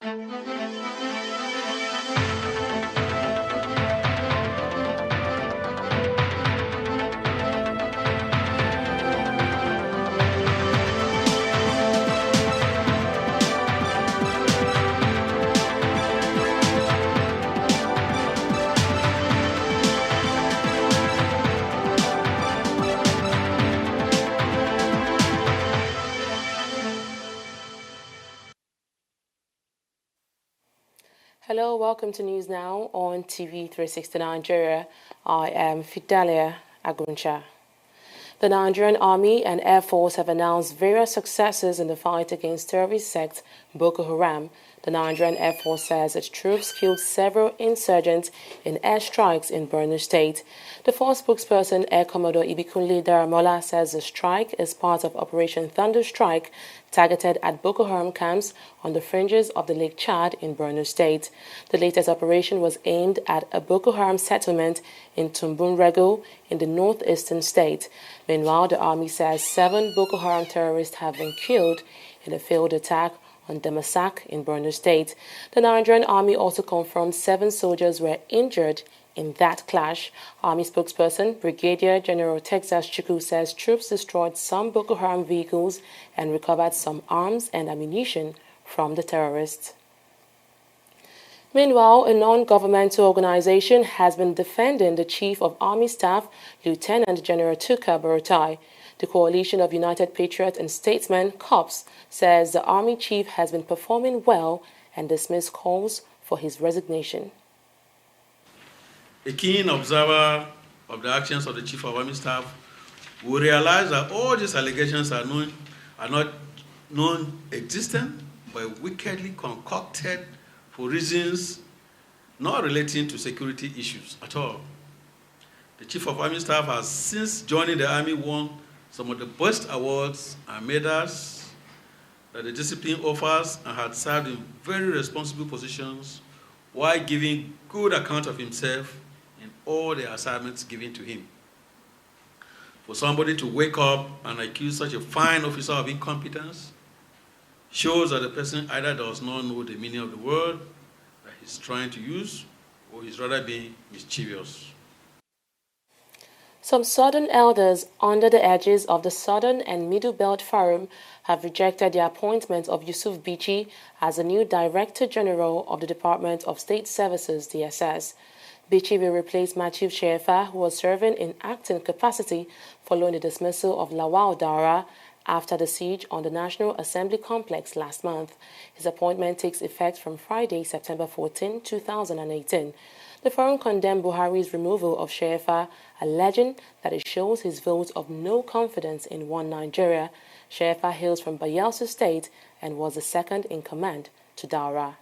Hello, welcome to News Now on TV360 Nigeria. I am Fidelia Aguncha. The Nigerian Army and Air Force have announced various successes in the fight against terrorist sect Boko Haram. The Nigerian Air Force says its troops killed several insurgents in airstrikes in Borno State. The force spokesperson, Air Commodore Ibikunle Daramola, says the strike is part of Operation Thunder Strike, targeted at Boko Haram camps on the fringes of the Lake Chad in Borno State. The latest operation was aimed at a Boko Haram settlement in Tumbunrego in the northeastern state. Meanwhile, the army says 7 Boko Haram terrorists have been killed in a failed attack on Damasak in Borno State. The Nigerian Army also confirmed 7 soldiers were injured in that clash. Army spokesperson Brigadier General Texas Chukwu says troops destroyed some Boko Haram vehicles and recovered some arms and ammunition from the terrorists. Meanwhile, a non-governmental organization has been defending the Chief of Army Staff, Lieutenant General Tuka Buratai. The Coalition of United Patriots and Statesmen, COPS, says the Army Chief has been performing well and dismissed calls for his resignation. A keen observer of the actions of the Chief of Army Staff will realize that all these allegations are not non-existent, but wickedly concocted for reasons not relating to security issues at all. The Chief of Army Staff has, since joining the Army, won some of the best awards and medals that the discipline offers, and had served in very responsible positions while giving good account of himself in all the assignments given to him. For somebody to wake up and accuse such a fine officer of incompetence shows that the person either does not know the meaning of the word that he's trying to use, or he's rather being mischievous. Some Southern elders under the edges of the Southern and Middle Belt Forum have rejected the appointment of Yusuf Bichi as the new Director General of the Department of State Services, DSS. Bichi will replace Matthew Shefa, who was serving in acting capacity following the dismissal of Lawal Dara after the siege on the National Assembly complex last month. His appointment takes effect from Friday, September 14, 2018. The forum condemned Buhari's removal of Shefa, alleging that it shows his vote of no confidence in one Nigeria. Shefa hails from Bayelsa State and was the second in command to Daura.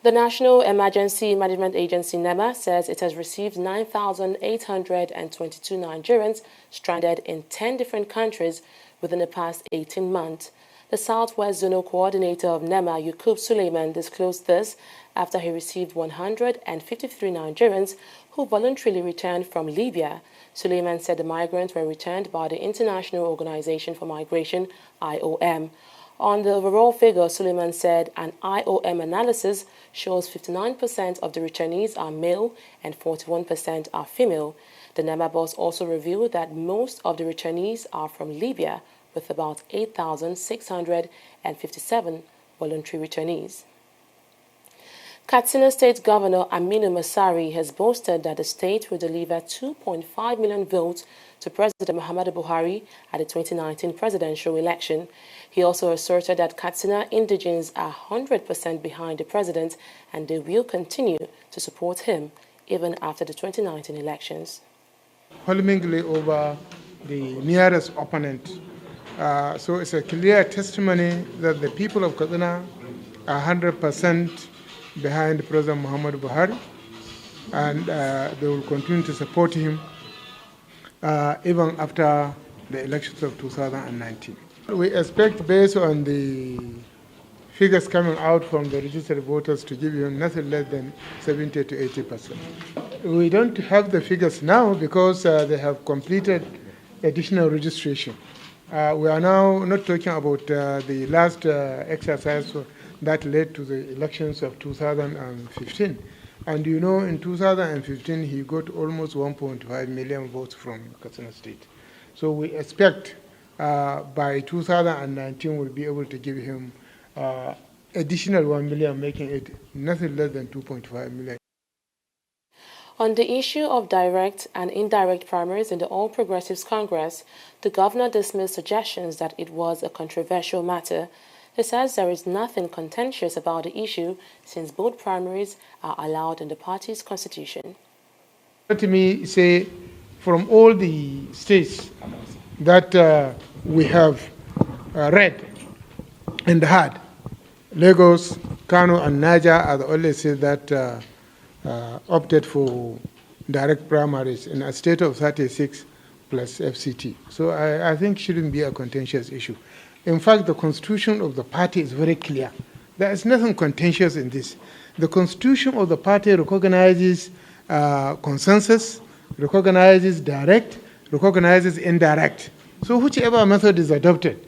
The National Emergency Management Agency, NEMA, says it has received 9,822 Nigerians stranded in 10 different countries within the past 18 months. The Southwest Zonal Coordinator of NEMA, Yaqub Suleiman, disclosed this after he received 153 Nigerians who voluntarily returned from Libya. Suleiman said the migrants were returned by the International Organization for Migration, IOM. On the overall figure, Suleiman said an IOM analysis shows 59% of the returnees are male and 41% are female. The NEMA boss also revealed that most of the returnees are from Libya, with about 8,657 voluntary returnees. Katsina State Governor Aminu Masari has boasted that the state will deliver 2.5 million votes to President Muhammadu Buhari at the 2019 presidential election. He also asserted that Katsina indigenes are 100% behind the president and they will continue to support him even after the 2019 elections. Overwhelmingly over the nearest opponent. So it's a clear testimony that the people of Katsina are 100% behind President Muhammadu Buhari, and they will continue to support him even after the elections of 2019. We expect, based on the figures coming out from the registered voters, to give you nothing less than 70 to 80%. We don't have the figures now because they have completed additional registration. We are now not talking about the last exercise that led to the elections of 2015. And you know, in 2015, he got almost 1.5 million votes from Katsina State. So we expect by 2019 we'll be able to give him additional 1 million, making it nothing less than 2.5 million. On the issue of direct and indirect primaries in the All Progressives Congress, the governor dismissed suggestions that it was a controversial matter. He says there is nothing contentious about the issue since both primaries are allowed in the party's constitution. Let me say, from all the states that we have read and heard, Lagos, Kano, and Niger are the only states that opted for direct primaries in a state of 36 plus FCT. So I think it shouldn't be a contentious issue. In fact, the constitution of the party is very clear. There is nothing contentious in this. The constitution of the party recognizes consensus, recognizes direct, recognizes indirect. So whichever method is adopted,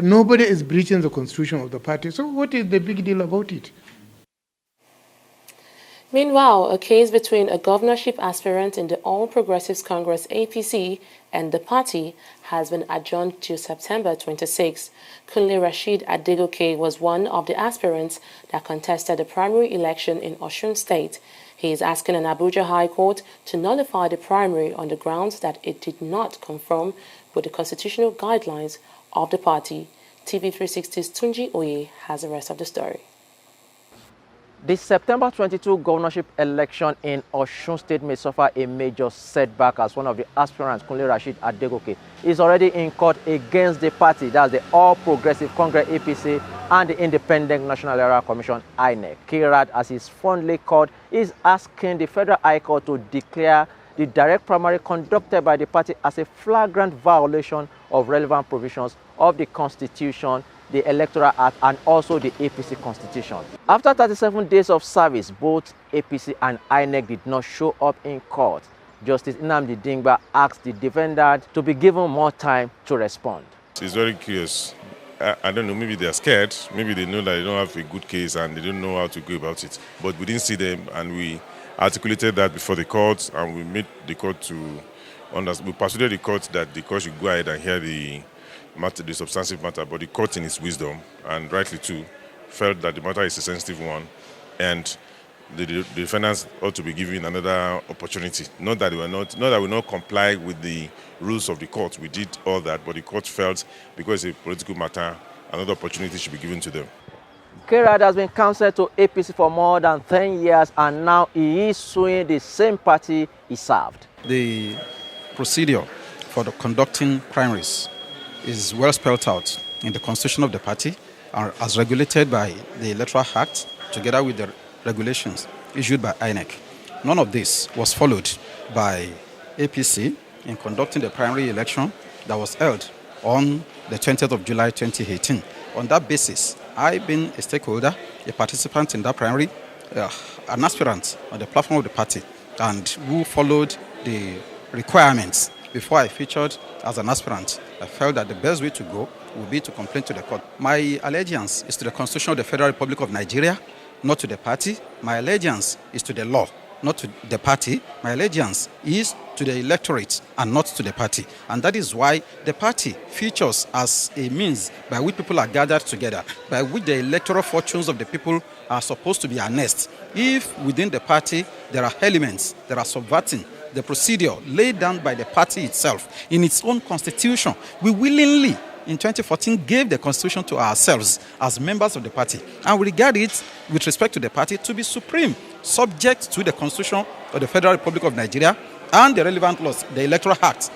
nobody is breaching the constitution of the party. So what is the big deal about it? Meanwhile, a case between a governorship aspirant in the All Progressives Congress APC and the party has been adjourned to September 26. Kunle Rashid Adegoke was one of the aspirants that contested the primary election in Osun State. He is asking an Abuja High Court to nullify the primary on the grounds that it did not conform with the constitutional guidelines of the party. TV360's Tunji Oye has the rest of the story. The September 22 governorship election in Osun State may suffer a major setback as one of the aspirants, Kunle Rashid Adegoke, is already in court against the party, that's the All Progressive Congress APC and the Independent National Electoral Commission INEC. KRAD, as is fondly called, is asking the Federal High Court to declare the direct primary conducted by the party as a flagrant violation of relevant provisions of the Constitution, the Electoral Act, and also the APC Constitution. After 37 days of service, both APC and INEC did not show up in court. Justice Nnamdi Dingba asked the defendant to be given more time to respond. It's very curious. I don't know, maybe they're scared, maybe they know that they don't have a good case and they don't know how to go about it. But we didn't see them, and we articulated that before the court, and we made the court to understand. We persuaded the court that the court should go ahead and hear the matter, the substantive matter, but the court in its wisdom, and rightly too, felt that the matter is a sensitive one, and the defendants ought to be given another opportunity. Not that we not comply with the rules of the court. We did all that, but the court felt because it's a political matter, another opportunity should be given to them. KRAD has been counseled to APC for more than 10 years, and now he is suing the same party he served. The procedure for the conducting primaries is well spelled out in the constitution of the party, as regulated by the Electoral Act, together with the regulations issued by INEC. None of this was followed by APC in conducting the primary election that was held on the 20th of July 2018. On that basis, I, being a stakeholder, a participant in that primary, an aspirant on the platform of the party, and who followed the requirements before I featured as an aspirant, I felt that the best way to go would be to complain to the court. My allegiance is to the Constitution of the Federal Republic of Nigeria, not to the party. My allegiance is to the law, not to the party. My allegiance is to the electorate and not to the party. And that is why the party features as a means by which people are gathered together, by which the electoral fortunes of the people are supposed to be harnessed. If within the party there are elements that are subverting the procedure laid down by the party itself in its own constitution, we willingly, in 2014, gave the constitution to ourselves as members of the party, and we regard it, with respect to the party, to be supreme, subject to the Constitution of the Federal Republic of Nigeria and the relevant laws, the Electoral Act.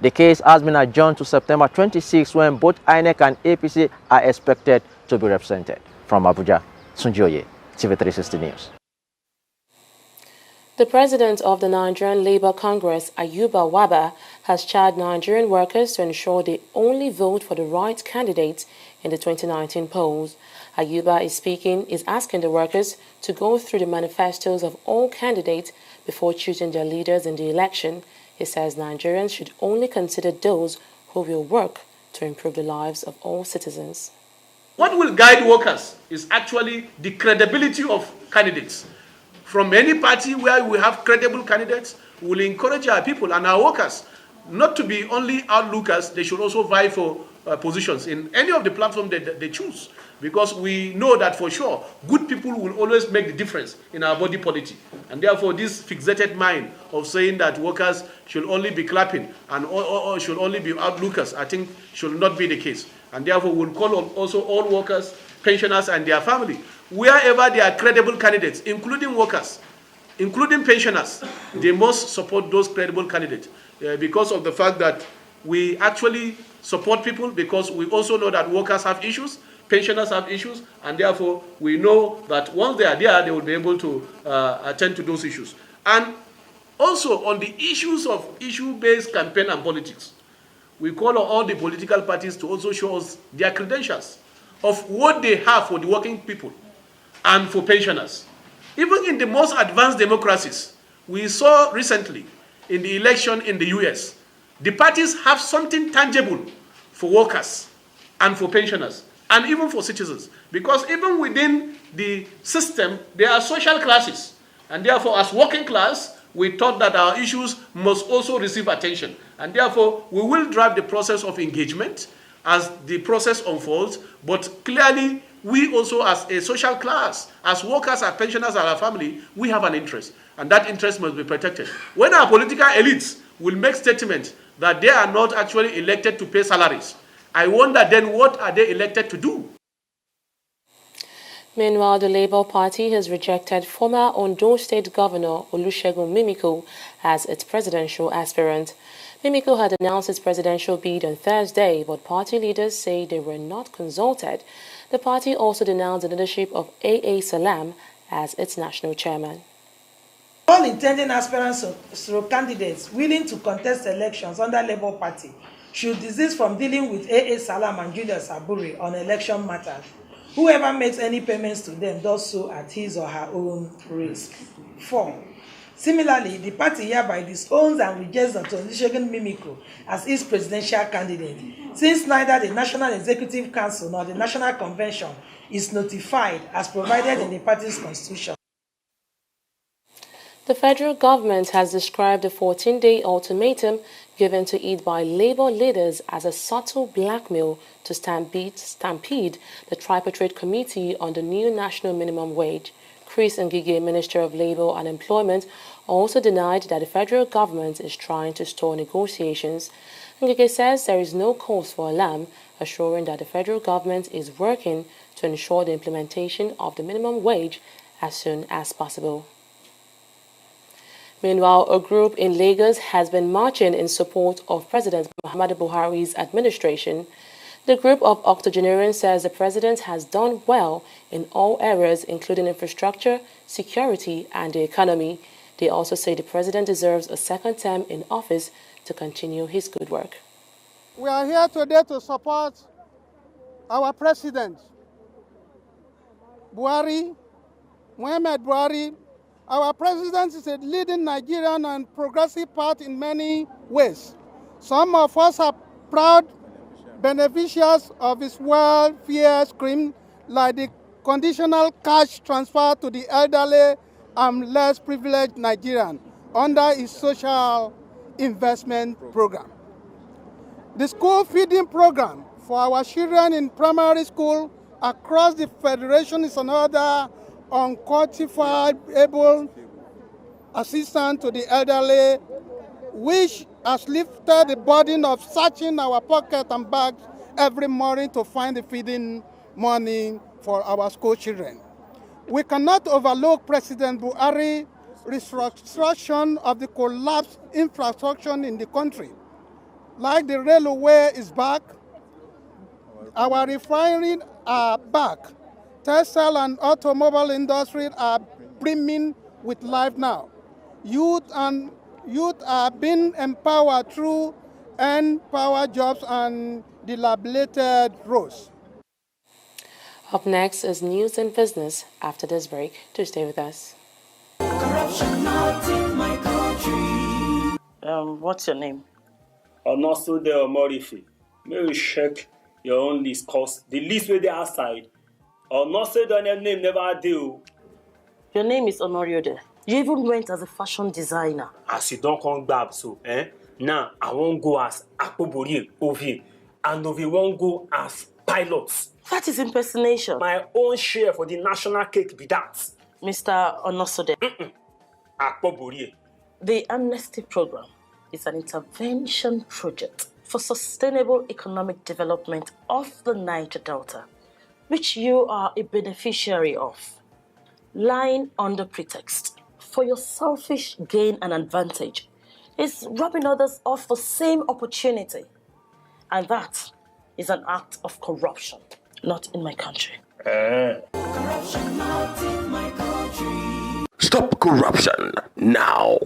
The case has been adjourned to September 26, when both INEC and APC are expected to be represented. From Abuja, Tunji Oye, TV360 News. The president of the Nigerian Labour Congress, Ayuba Waba, has charged Nigerian workers to ensure they only vote for the right candidates in the 2019 polls. Ayuba is asking the workers to go through the manifestos of all candidates before choosing their leaders in the election. He says Nigerians should only consider those who will work to improve the lives of all citizens. What will guide workers is actually the credibility of candidates. From any party where we have credible candidates, we will encourage our people and our workers not to be only outlookers. They should also vie for positions in any of the platforms they choose, because we know that for sure good people will always make the difference in our body politic. And therefore this fixated mind of saying that workers should only be clapping and or should only be outlookers, I think should not be the case. And therefore we'll call on also all workers, pensioners and their family, wherever they are credible candidates, including workers, including pensioners, they must support those credible candidates because of the fact that we actually support people, because we also know that workers have issues, pensioners have issues, and therefore we know that once they are there, they will be able to attend to those issues. And also on the issues of issue-based campaign and politics, we call on all the political parties to also show us their credentials of what they have for the working people and for pensioners. Even in the most advanced democracies, we saw recently in the election in the US, the parties have something tangible for workers and for pensioners and even for citizens. Because even within the system, there are social classes. And therefore, as working class, we thought that our issues must also receive attention. And therefore, we will drive the process of engagement as the process unfolds. But clearly, we also as a social class, as workers, as pensioners, as our family, we have an interest. And that interest must be protected. When our political elites will make statements that they are not actually elected to pay salaries, I wonder then what are they elected to do? Meanwhile, the Labour Party has rejected former Ondo State Governor Olusegun Mimiko as its presidential aspirant. Mimiko had announced his presidential bid on Thursday, but party leaders say they were not consulted. The party also denounced the leadership of A.A. Salam as its national chairman. All intending aspirants or candidates willing to contest elections under Labour Party should desist from dealing with A.A. Salam and Julius Aburi on election matters. Whoever makes any payments to them does so at his or her own risk. 4. Similarly, the party hereby disowns and rejects Dr. Olusegun Mimiko as its presidential candidate, since neither the National Executive Council nor the National Convention is notified as provided in the party's constitution. The federal government has described the 14-day ultimatum given to it by Labour leaders as a subtle blackmail to stampede the Tripartite Committee on the new national minimum wage. Chris Ngige, Minister of Labour and Employment, also denied that the federal government is trying to stall negotiations. Ngige says there is no cause for alarm, assuring that the federal government is working to ensure the implementation of the minimum wage as soon as possible. Meanwhile, a group in Lagos has been marching in support of President Muhammadu Buhari's administration. The group of octogenarians says the president has done well in all areas, including infrastructure, security, and the economy. They also say the president deserves a second term in office to continue his good work. We are here today to support our president, Buhari, Muhammad Buhari. Our president is a leading Nigerian and progressive part in many ways. Some of us are proud beneficiaries of his welfare scheme, like the conditional cash transfer to the elderly and less privileged Nigerian under his social investment program. The school feeding program for our children in primary school across the federation is another unquantifiable assistance to the elderly, which has lifted the burden of searching our pocket and bags every morning to find the feeding money for our school children. We cannot overlook President Buhari's restructuring of the collapsed infrastructure in the country. Like the railway is back, our refineries are back. Textile and automobile industries are brimming with life now. Youth are being empowered through power jobs and dilapidated roads. Up next is news and business after this break. Do stay with us. Corruption not in my country. What's your name? Onosude Omorifi. May we check your own list, cause the list where they outside, or not say the name never do. Your name is Honoriode. You even went as a fashion designer. As you don't come back, so now I won't go as Akpobori Ovi, and Ovi won't go as pilots. That is impersonation. My own share for the national cake be that. Mr. Onosode. Akpobori. The Amnesty Program is an intervention project for sustainable economic development of the Niger Delta, which you are a beneficiary of, lying under pretext for your selfish gain and advantage is robbing others of the same opportunity. And that is an act of corruption, not in my country. Corruption not in my country. Stop corruption now.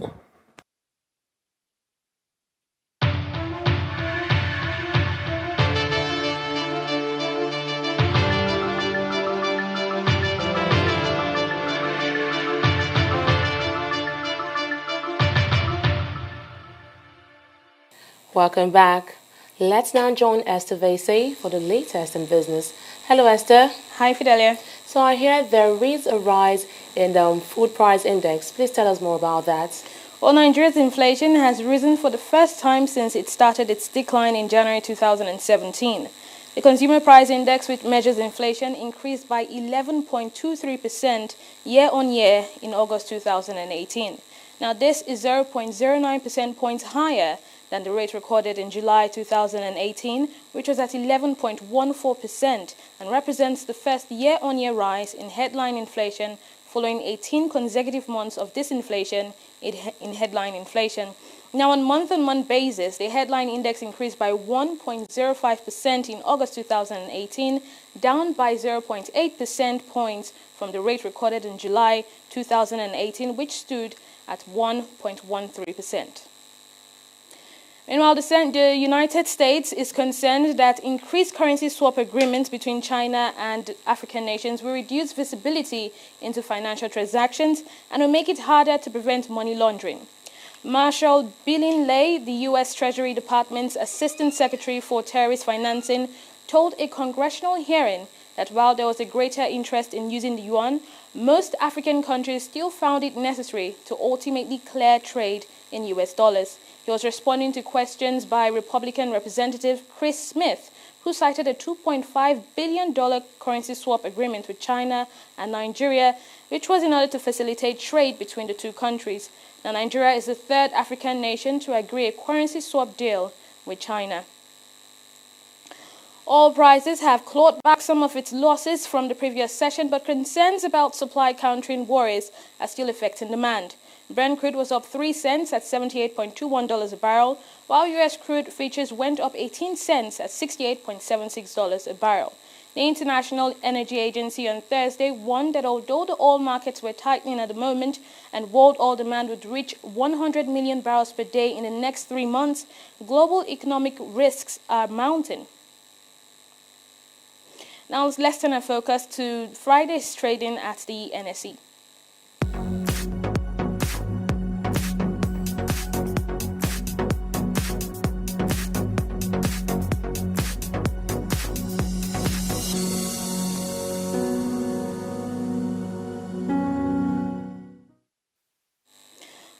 Welcome back. Let's now join Esther Vasey for the latest in business. Hello, Esther. Hi, Fidelia. So I hear there is a rise in the food price index. Please tell us more about that. Well, Nigeria's inflation has risen for the first time since it started its decline in January 2017. The consumer price index, which measures inflation, increased by 11.23% year-on-year in August 2018. Now, this is 0.09 percentage points higher than the rate recorded in July 2018, which was at 11.14% and represents the first year-on-year rise in headline inflation following 18 consecutive months of disinflation in headline inflation. Now, on month-on-month basis, the headline index increased by 1.05% in August 2018, down by 0.8 percentage points from the rate recorded in July 2018, which stood at 1.13%. Meanwhile, the United States is concerned that increased currency swap agreements between China and African nations will reduce visibility into financial transactions and will make it harder to prevent money laundering. Marshall Billing Lay, the U.S. Treasury Department's Assistant Secretary for Terrorist Financing, told a congressional hearing that while there was a greater interest in using the yuan, most African countries still found it necessary to ultimately clear trade in U.S. dollars. He was responding to questions by Republican Representative Chris Smith, who cited a $2.5 billion currency swap agreement with China and Nigeria, which was in order to facilitate trade between the two countries. Now, Nigeria is the third African nation to agree a currency swap deal with China. Oil prices have clawed back some of its losses from the previous session, but concerns about supply countering worries are still affecting demand. Brent crude was up 3 cents at $78.21 a barrel, while U.S. crude futures went up 18 cents at $68.76 a barrel. The International Energy Agency on Thursday warned that although the oil markets were tightening at the moment and world oil demand would reach 100 million barrels per day in the next 3 months, global economic risks are mounting. Now let's turn our focus to Friday's trading at the NSE.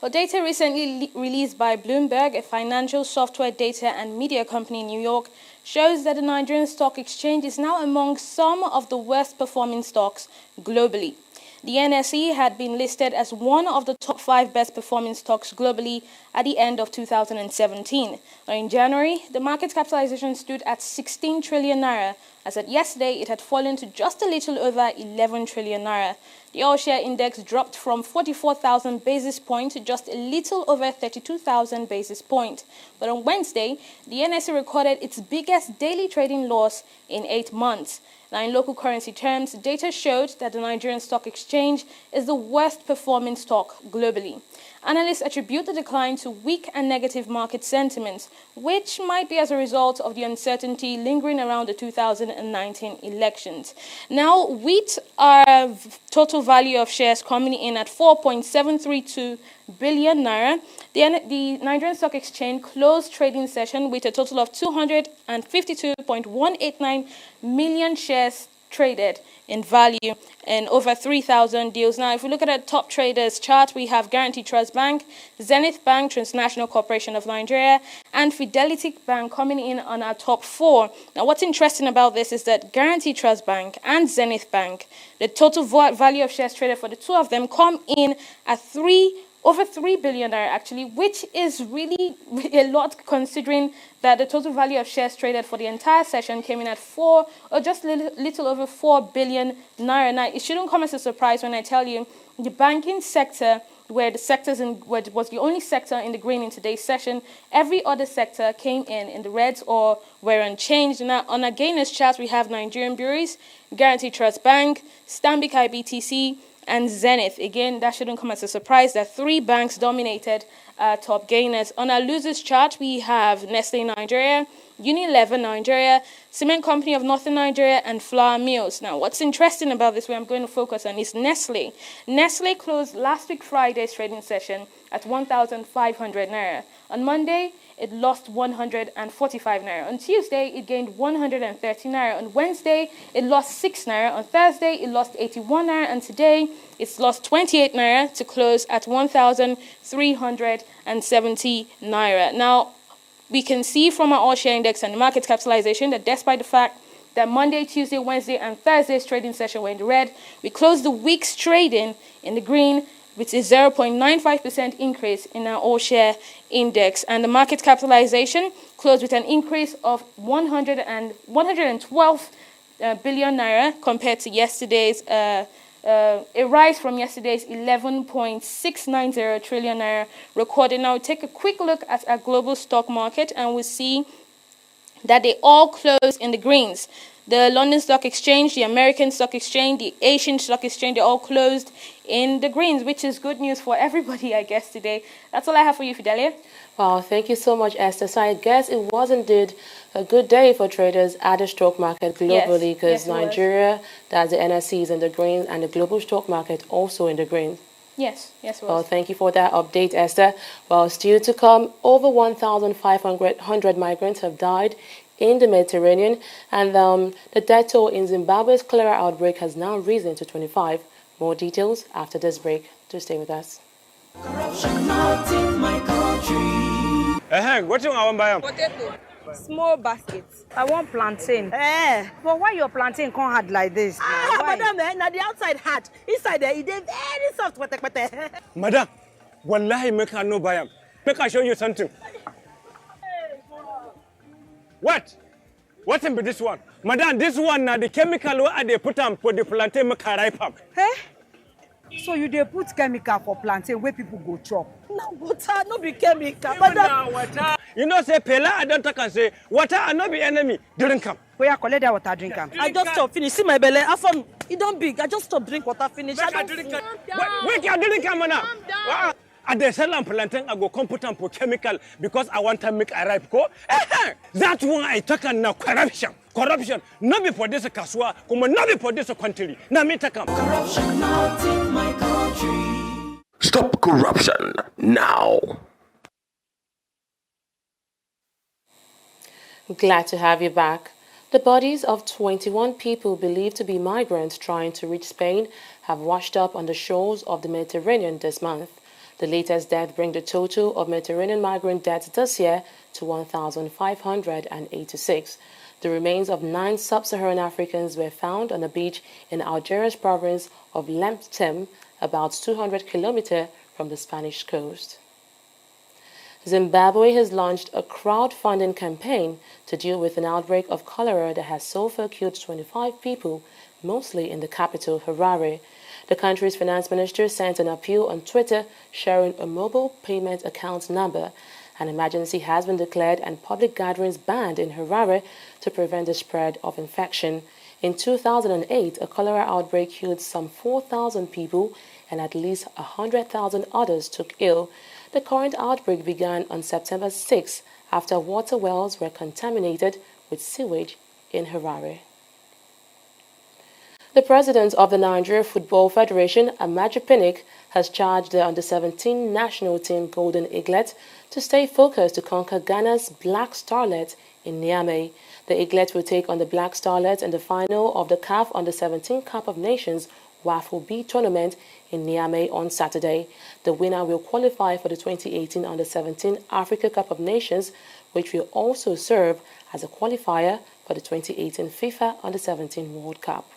Well, data recently released by Bloomberg, a financial software data and media company in New York, shows that the Nigerian Stock Exchange is now among some of the worst performing stocks globally. The NSE had been listed as one of the top 5 best performing stocks globally at the end of 2017. In January, the market capitalization stood at 16 trillion naira. As at yesterday, it had fallen to just a little over 11 trillion naira. The all-share index dropped from 44,000 basis points to just a little over 32,000 basis points. But on Wednesday, the NSE recorded its biggest daily trading loss in 8 months. Now, in local currency terms, data showed that the Nigerian Stock Exchange is the worst performing stock globally. Analysts attribute the decline to weak and negative market sentiments, which might be as a result of the uncertainty lingering around the 2019 elections. Now, with our total value of shares coming in at 4.732 billion naira, the Nigerian Stock Exchange closed trading session with a total of 252.189 million shares traded in value and over 3,000 deals. Now, if we look at the top traders chart, we have Guarantee Trust Bank, Zenith Bank, Transnational Corporation of Nigeria, and Fidelity Bank coming in on our top 4. Now, what's interesting about this is that Guarantee Trust Bank and Zenith Bank, the total value of shares traded for the two of them come in at over 3 billion actually, which is really a lot considering that the total value of shares traded for the entire session came in at just little over 4 billion naira. Now, it shouldn't come as a surprise when I tell you the banking sector, where was the only sector in the green in today's session, every other sector came in the reds or were unchanged. Now, on our gainers chart, we have Nigerian Breweries, Guarantee Trust Bank, Stanbic IBTC, and Zenith. Again, that shouldn't come as a surprise that 3 banks dominated top gainers. On our losers chart, we have Nestle Nigeria, Unilever Nigeria, Cement Company of Northern Nigeria, and Flour Mills. Now, what's interesting about this, where I'm going to focus on, is Nestle. Nestle closed last week Friday's trading session at 1,500 naira. On Monday, it lost 145 naira. On Tuesday, it gained 130 naira. On Wednesday, it lost 6 naira. On Thursday, it lost 81 naira. And today, it's lost 28 naira to close at 1,370 naira. Now, we can see from our all-share index and the market capitalization that despite the fact that Monday, Tuesday, Wednesday, and Thursday's trading session were in the red, we closed the week's trading in the green, with a 0.95% increase in our all-share index. And the market capitalization closed with an increase of 112 billion naira compared to yesterday's, a rise from yesterday's 11.690 trillion naira recorded. Now, take a quick look at our global stock market and we see that they all closed in the greens. The London Stock Exchange, the American Stock Exchange, the Asian Stock Exchange, they all closed in the greens, which is good news for everybody, I guess, today. That's all I have for you, Fidelia. Wow, thank you so much, Esther. So I guess it was indeed a good day for traders at the stock market globally, because Nigeria, that's the NSE, is in the green, and the global stock market also in the green. Yes, it was. Well, thank you for that update, Esther. Well, still to come, over 1,500 migrants have died in the Mediterranean, and the death toll in Zimbabwe's cholera outbreak has now risen to 25. More details after this break. Do stay with us. Corruption not in my country. What do you want to buy? Potato. Small baskets. I want plantain. But why your plantain can't hard like this? Madam, now the outside hard. Inside there, it is very soft. Madam, wallahi make her no buy. Make her show you something. What? What's in this one? Madam, this one now the chemical what they put on for the plantain make her ripe up. So you dey put chemical for plantain where people go chop? No water, no be chemical. Madam, water. You know say Pela I don't talk and say water and not be enemy. Drink them. Where you collect that water, drink them. I just stop finish. See my belly. It don't big. I just stop drink water finish. Wake can drink them now. At the sell plantain, I go come put on for chemical because I want to make a ripe go. That's why I talk now corruption. Corruption. Not be for this kaswa, come not be for this country. Now me take them. Corruption not in my country. Stop corruption now. Glad to have you back. The bodies of 21 people believed to be migrants trying to reach Spain have washed up on the shores of the Mediterranean this month. The latest death brings the total of Mediterranean migrant deaths this year to 1,586. The remains of 9 sub-Saharan Africans were found on a beach in Algeria's province of Lemtem, about 200 kilometers from the Spanish coast. Zimbabwe has launched a crowdfunding campaign to deal with an outbreak of cholera that has so far killed 25 people, mostly in the capital, Harare. The country's finance minister sent an appeal on Twitter sharing a mobile payment account number. An emergency has been declared and public gatherings banned in Harare to prevent the spread of infection. In 2008, a cholera outbreak killed some 4,000 people and at least 100,000 others took ill. The current outbreak began on September 6 after water wells were contaminated with sewage in Harare. The president of the Nigeria Football Federation, Amaju Pinnick, has charged the under-17 national team Golden Eaglet to stay focused to conquer Ghana's Black Starlets in Niamey. The Eaglet will take on the Black Starlets in the final of the CAF Under-17 Cup of Nations Waffle B tournament in Niamey on Saturday. The winner will qualify for the 2018 Under-17 Africa Cup of Nations, which will also serve as a qualifier for the 2018 FIFA Under-17 World Cup.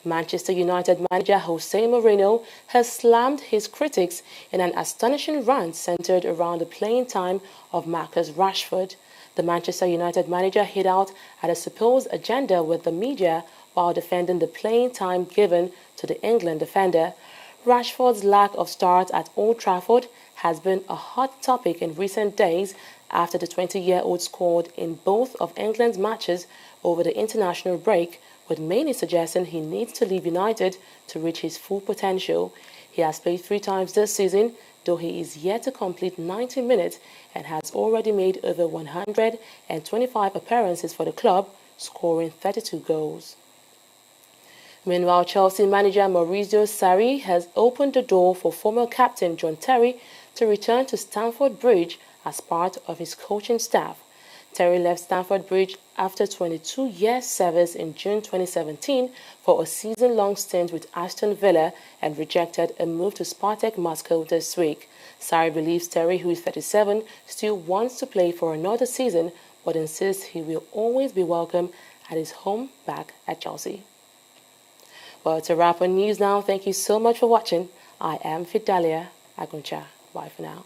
Manchester United manager Jose Mourinho has slammed his critics in an astonishing rant centered around the playing time of Marcus Rashford. The Manchester United manager hit out at a supposed agenda with the media while defending the playing time given to the England defender. Rashford's lack of start at Old Trafford has been a hot topic in recent days after the 20-year-old scored in both of England's matches over the international break, with many suggesting he needs to leave United to reach his full potential. He has played 3 times this season, though he is yet to complete 90 minutes and has already made over 125 appearances for the club, scoring 32 goals. Meanwhile, Chelsea manager Maurizio Sarri has opened the door for former captain John Terry to return to Stamford Bridge as part of his coaching staff. Terry left Stamford Bridge after 22 years service in June 2017 for a season-long stint with Aston Villa and rejected a move to Spartak Moscow this week. Sarri believes Terry, who is 37, still wants to play for another season, but insists he will always be welcome at his home back at Chelsea. Well, it's a wrap on News Now. Thank you so much for watching. I am Fidalia Aguncha. Bye for now.